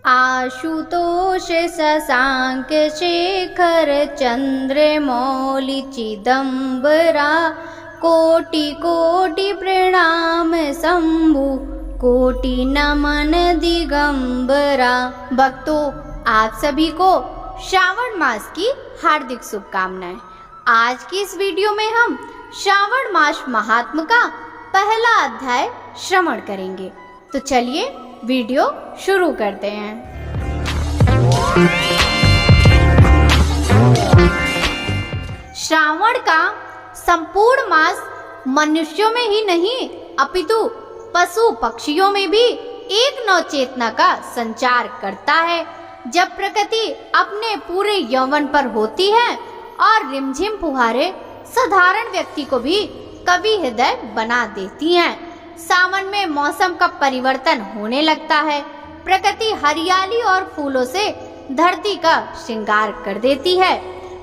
आशुतोष शशांक शेखर चंद्रमौलि चिदंबरा कोटि कोटि प्रणाम शंभु कोटि नमन दिगंबरा। भक्तों, आप सभी को श्रावण मास की हार्दिक शुभकामनाएं। आज की इस वीडियो में हम श्रावण मास महात्म का पहला अध्याय श्रवण करेंगे। तो चलिए वीडियो शुरू करते हैं। श्रावण का संपूर्ण मास मनुष्यों में ही नहीं अपितु पशु पक्षियों में भी एक नवचेतना का संचार करता है। जब प्रकृति अपने पूरे यौवन पर होती है और रिमझिम फुहारे साधारण व्यक्ति को भी कवि हृदय बना देती हैं। सावन में मौसम का परिवर्तन होने लगता है। प्रकृति हरियाली और फूलों से धरती का श्रृंगार कर देती है।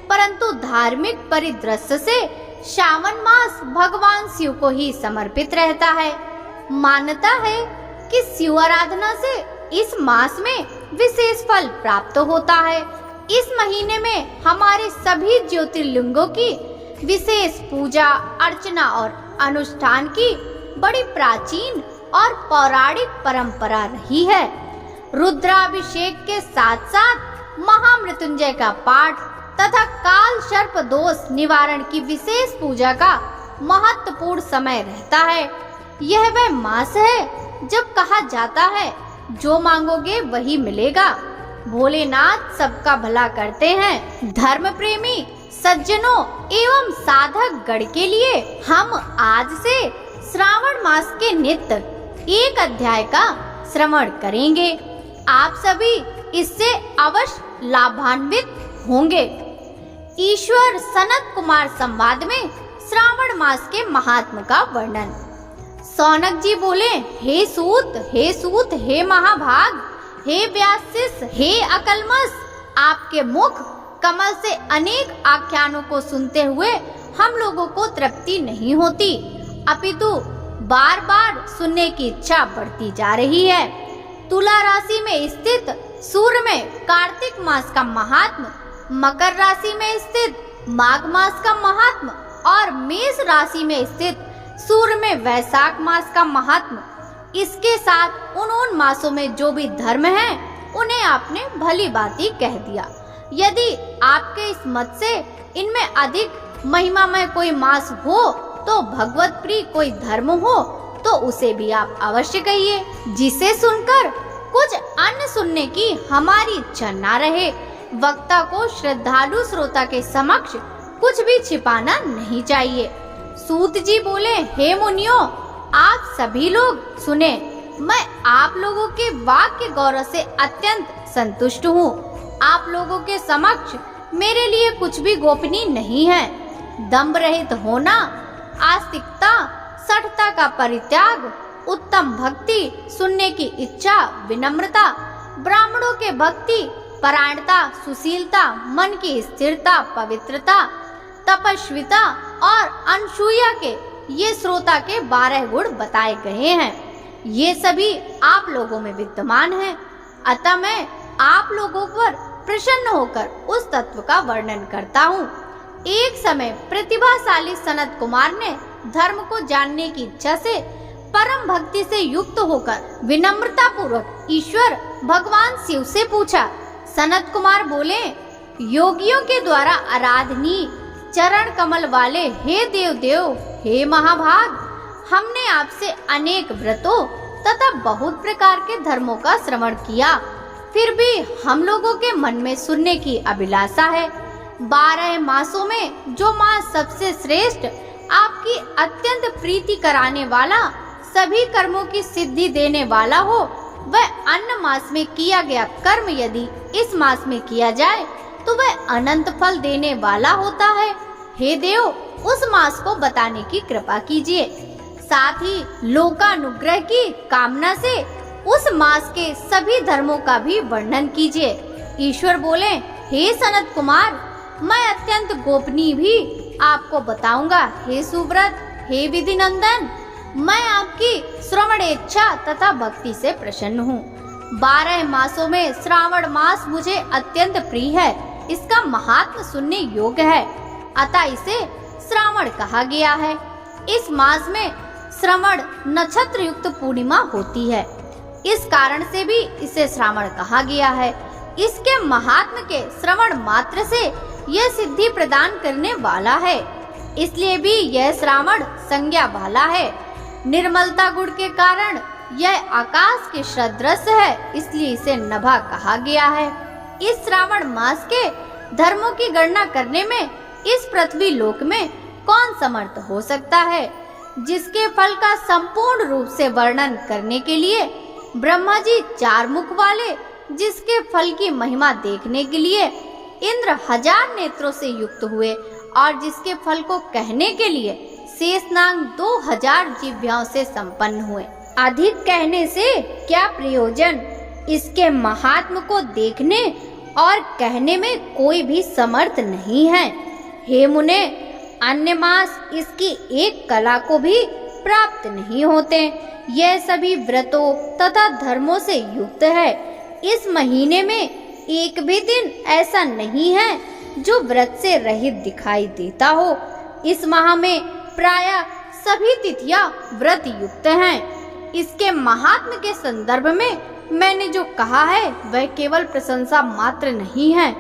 परंतु धार्मिक परिदृश्य से श्रावण मास भगवान शिव को ही समर्पित रहता है। मान्यता है कि शिव आराधना से इस मास में विशेष फल प्राप्त होता है। इस महीने में हमारे सभी ज्योतिर्लिंगों की विशेष पूजा अर्चना और अनुष्ठान की बड़ी प्राचीन और पौराणिक परंपरा रही है। रुद्राभिषेक के साथ साथ महामृत्युंजय का पाठ तथा काल सर्प दोष निवारण की विशेष पूजा का महत्वपूर्ण समय रहता है। यह वह मास है जब कहा जाता है जो मांगोगे वही मिलेगा। भोलेनाथ सबका भला करते हैं। धर्म प्रेमी सज्जनों एवं साधक गण के लिए हम आज से श्रावण मास के नित्य एक अध्याय का श्रवण करेंगे। आप सभी इससे अवश्य लाभान्वित होंगे। ईश्वर सनत कुमार संवाद में श्रावण मास के महात्म का वर्णन। सौनक जी बोले, हे सूत, हे महाभाग, हे व्यासिस, हे अकलमस, आपके मुख कमल से अनेक आख्यानों को सुनते हुए हम लोगों को तृप्ति नहीं होती, अपितु बार बार सुनने की इच्छा बढ़ती जा रही है। तुला राशि में स्थित सूर्य में कार्तिक मास का महात्म, मकर राशि में स्थित माघ मास का महात्म और मेष राशि में स्थित सूर्य में वैशाख मास का महात्म, इसके साथ उन मासों में जो भी धर्म है उन्हें आपने भली भांति कह दिया। यदि आपके इस मत से इनमें अधिक महिमामय कोई मास हो तो भगवत प्रिय कोई धर्म हो तो उसे भी आप अवश्य कहिए, जिसे सुनकर कुछ अन्य सुनने की हमारी इच्छा ना रहे। वक्ता को श्रद्धालु श्रोता के समक्ष कुछ भी छिपाना नहीं चाहिए। सूत जी बोले, हे मुनियों, आप सभी लोग सुने। मैं आप लोगों के वाक्य गौरव से अत्यंत संतुष्ट हूँ। आप लोगों के समक्ष मेरे लिए कुछ भी गोपनीय नहीं है। दंभ रहित होना, आस्तिकता, सठता का परित्याग, उत्तम भक्ति, सुनने की इच्छा, विनम्रता, ब्राह्मणों के भक्ति, परायणता, सुशीलता, मन की स्थिरता, पवित्रता, तपस्विता और अनसूया के ये श्रोता के 12 गुण बताए गए हैं। ये सभी आप लोगों में विद्यमान हैं। अतः मैं आप लोगों पर प्रसन्न होकर उस तत्व का वर्णन करता हूँ। एक समय प्रतिभाशाली सनत कुमार ने धर्म को जानने की इच्छा से परम भक्ति से युक्त होकर विनम्रता पूर्वक ईश्वर भगवान शिव से पूछा। सनत कुमार बोले, योगियों के द्वारा आराधनीय चरण कमल वाले हे देव, हे महाभाग, हमने आपसे अनेक व्रतों तथा बहुत प्रकार के धर्मों का श्रवण किया, फिर भी हम लोगों के मन में सुनने की अभिलाषा है। 12 मासों में जो मास सबसे श्रेष्ठ, आपकी अत्यंत प्रीति कराने वाला, सभी कर्मों की सिद्धि देने वाला हो, वह अन्य मास में किया गया कर्म यदि इस मास में किया जाए तो वह अनंत फल देने वाला होता है। हे देव, उस मास को बताने की कृपा कीजिए। साथ ही लोकानुग्रह की कामना से उस मास के सभी धर्मों का भी वर्णन कीजिए। ईश्वर बोले, हे सनत कुमार, मैं अत्यंत गोपनीय भी आपको बताऊंगा। हे सुव्रत, हे विधि नंदन, मैं आपकी श्रवण इच्छा तथा भक्ति से प्रसन्न हूँ। 12 मासों में श्रावण मास मुझे अत्यंत प्रिय है। इसका महात्म सुनने योग्य है, अतः इसे श्रावण कहा गया है। इस मास में श्रवण नक्षत्र युक्त पूर्णिमा होती है, इस कारण से भी इसे श्रावण कहा गया है। इसके महात्म के श्रवण मात्र से यह सिद्धि प्रदान करने वाला है, इसलिए भी यह श्रावण संज्ञा वाला है। निर्मलता गुण के कारण यह आकाश के सदृश है, इसलिए इसे नभा कहा गया है। इस श्रावण मास के धर्मों की गणना करने में इस पृथ्वी लोक में कौन समर्थ हो सकता है, जिसके फल का संपूर्ण रूप से वर्णन करने के लिए ब्रह्मा जी 4 मुख वाले, जिसके फल की महिमा देखने के लिए इंद्र 1000 नेत्रों से युक्त हुए और जिसके फल को कहने के लिए शेषनाग 2000 जिह्वाओं से संपन्न हुए। अधिक कहने से क्या प्रयोजन, इसके महात्म को देखने और कहने में कोई भी समर्थ नहीं है। हे मुने, अन्य मास इसकी एक कला को भी प्राप्त नहीं होते। यह सभी व्रतों तथा धर्मों से युक्त है। इस महीने में एक भी दिन ऐसा नहीं है जो व्रत से रहित दिखाई देता हो। इस माह में प्रायः सभी तिथियां व्रत युक्त हैं। इसके महात्म के संदर्भ में मैंने जो कहा है वह केवल प्रशंसा मात्र नहीं है।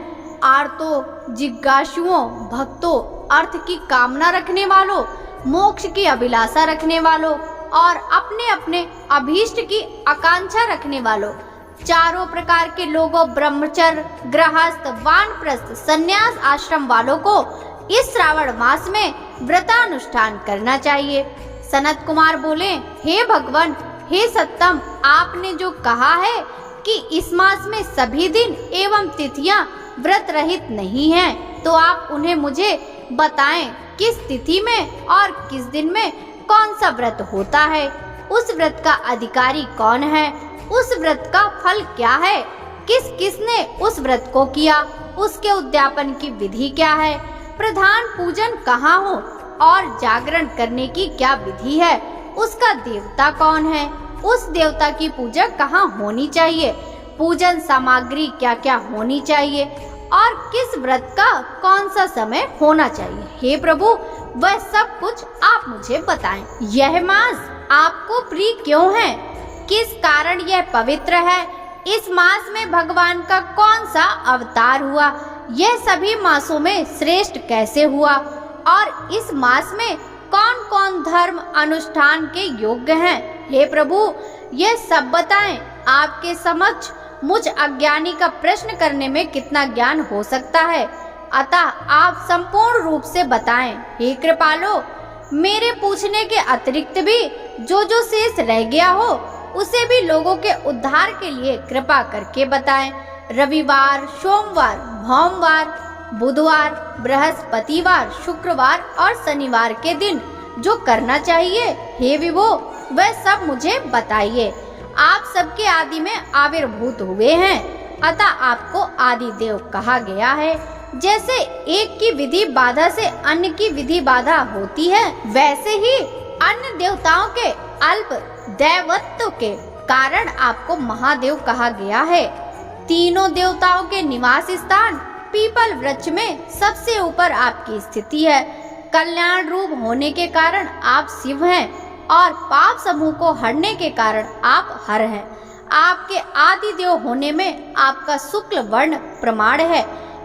आर्तों, जिज्ञासुओं, भक्तों, अर्थ की कामना रखने वालों, मोक्ष की अभिलाषा रखने वालों और अपने अपने अभीष्ट की आकांक्षा रखने वालों, चारों प्रकार के लोगों, ब्रह्मचर्य, गृहस्थ, वानप्रस्थ, संन्यास आश्रम वालों को इस श्रावण मास में व्रतानुष्ठान करना चाहिए। सनत कुमार बोले, हे भगवान, हे सत्तम, आपने जो कहा है कि इस मास में सभी दिन एवं तिथियां व्रत रहित नहीं हैं, तो आप उन्हें मुझे बताएं किस तिथि में और किस दिन में कौन सा व्रत होता है, उस व्रत का अधिकारी कौन है, उस व्रत का फल क्या है, किस किसने उस व्रत को किया, उसके उद्यापन की विधि क्या है, प्रधान पूजन कहाँ हो और जागरण करने की क्या विधि है, उसका देवता कौन है, उस देवता की पूजा कहाँ होनी चाहिए, पूजन सामग्री क्या क्या होनी चाहिए और किस व्रत का कौन सा समय होना चाहिए। हे प्रभु, वह सब कुछ आप मुझे बताएं। यह मास आपको प्रिय क्यों है, किस कारण यह पवित्र है, इस मास में भगवान का कौन सा अवतार हुआ, यह सभी मासों में श्रेष्ठ कैसे हुआ और इस मास में कौन कौन धर्म अनुष्ठान के योग्य हैं। हे प्रभु, यह सब बताएं। आपके समक्ष मुझ अज्ञानी का प्रश्न करने में कितना ज्ञान हो सकता है, अतः आप संपूर्ण रूप से बताएं। हे कृपालो, मेरे पूछने के अतिरिक्त भी जो जो शेष रह गया हो उसे भी लोगों के उद्धार के लिए कृपा करके बताएं। रविवार, सोमवार, भौमवार, बुधवार, बृहस्पतिवार, शुक्रवार और शनिवार के दिन जो करना चाहिए, हे विभो, वह सब मुझे बताइए। आप सबके आदि में आविर्भूत हुए हैं, अतः आपको आदि देव कहा गया है। जैसे एक की विधि बाधा से अन्य की विधि बाधा होती है, वैसे ही अन्य देवताओं के अल्प दैवत्व के कारण आपको महादेव कहा गया है। तीनों देवताओं के निवास स्थान पीपल वृक्ष में सबसे ऊपर आपकी स्थिति है। कल्याण रूप होने के कारण आप शिव हैं और पाप समूह को हरने के कारण आप हर हैं। आपके आदि देव होने में आपका शुक्ल वर्ण प्रमाण है,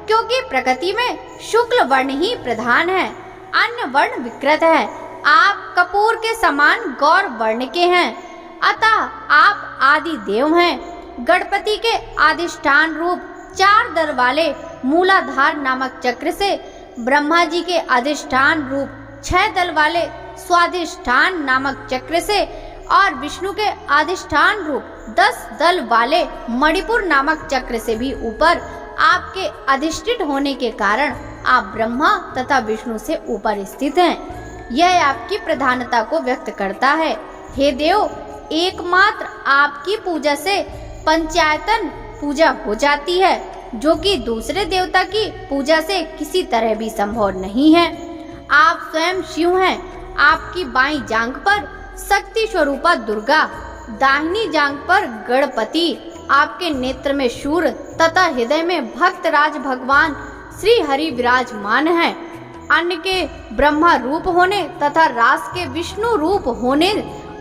क्योंकि प्रकृति में शुक्ल वर्ण ही प्रधान है, अन्य वर्ण विकृत है। आप कपूर के समान गौर वर्ण के हैं, अतः आप आदि देव हैं। गणपति के अधिष्ठान रूप 4 दल वाले मूलाधार नामक चक्र से, ब्रह्मा जी के अधिष्ठान रूप 6 दल वाले स्वाधिष्ठान नामक चक्र से और विष्णु के अधिष्ठान रूप 10 दल वाले मणिपुर नामक चक्र से भी ऊपर आपके अधिष्ठित होने के कारण आप ब्रह्मा तथा विष्णु से ऊपर स्थित हैं। यह आपकी प्रधानता को व्यक्त करता है। हे देव, एकमात्र आपकी पूजा से पंचायतन पूजा हो जाती है, जो कि दूसरे देवता की पूजा से किसी तरह भी संभव नहीं है। आप स्वयं शिव हैं। आपकी बाईं जांघ पर शक्ति स्वरूपा दुर्गा, दाहिनी जांघ पर गणपति आपके नेत्र में शूर तथा हृदय में भक्तराज भगवान श्री हरि विराजमान हैं। अन्न के ब्रह्मा रूप होने तथा रास के विष्णु रूप होने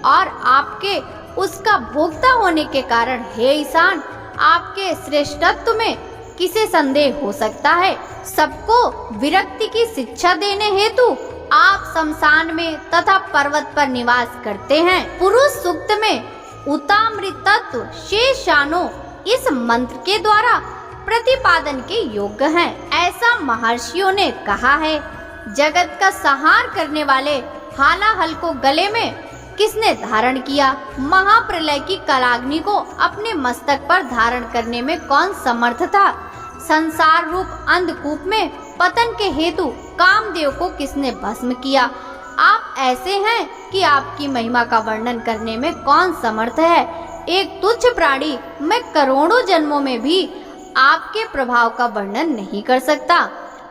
और आपके उसका भोक्ता होने के कारण हे ईशान, आपके श्रेष्ठत्व में किसे संदेह हो सकता है। सबको विरक्ति की शिक्षा देने हेतु आप शमशान में तथा पर्वत पर निवास करते हैं। पुरुष सूक्त में उतामृतत्व शेषानो इस मंत्र के द्वारा प्रतिपादन के योग्य हैं। ऐसा महर्षियों ने कहा है। जगत का संहार करने वाले हालाहल को गले में किसने धारण किया? महाप्रलय की कलाग्नि को अपने मस्तक पर धारण करने में कौन समर्थ था? संसार रूप अंधकूप में पतन के हेतु कामदेव को किसने भस्म किया? आप ऐसे हैं कि आपकी महिमा का वर्णन करने में कौन समर्थ है? एक तुच्छ प्राणी मैं करोड़ों जन्मों में भी आपके प्रभाव का वर्णन नहीं कर सकता।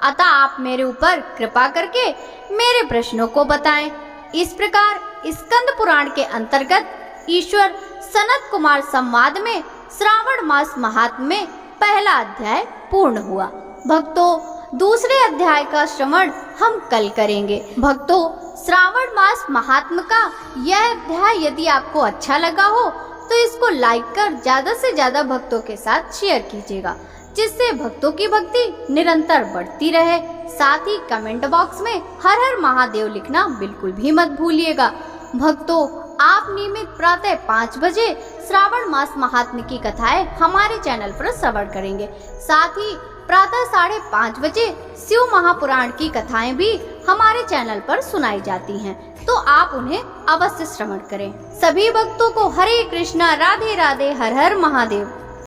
अतः आप मेरे ऊपर कृपा करके मेरे प्रश्नों को बताएं। इस प्रकार स्कंद पुराण के अंतर्गत ईश्वर सनत कुमार संवाद में श्रावण मास महात्म्य में पहला अध्याय पूर्ण हुआ। भक्तों, दूसरे अध्याय का श्रवण हम कल करेंगे। भक्तों, श्रावण मास महात्म्य का यह अध्याय यदि आपको अच्छा लगा हो तो इसको लाइक कर ज्यादा से ज्यादा भक्तों के साथ शेयर कीजिएगा, जिससे भक्तों की भक्ति निरंतर बढ़ती रहे। साथ ही कमेंट बॉक्स में हर हर महादेव लिखना बिल्कुल भी मत भूलिएगा। भक्तों, आप नियमित प्रातः 5 बजे श्रावण मास महात्म्य की कथाएं हमारे चैनल पर श्रवण करेंगे। साथ ही प्रातः 5:30 बजे शिव महापुराण की कथाएं भी हमारे चैनल पर सुनाई जाती हैं, तो आप उन्हें अवश्य श्रवण करें। सभी भक्तों को हरे कृष्णा, राधे राधे, हर हर महादेव।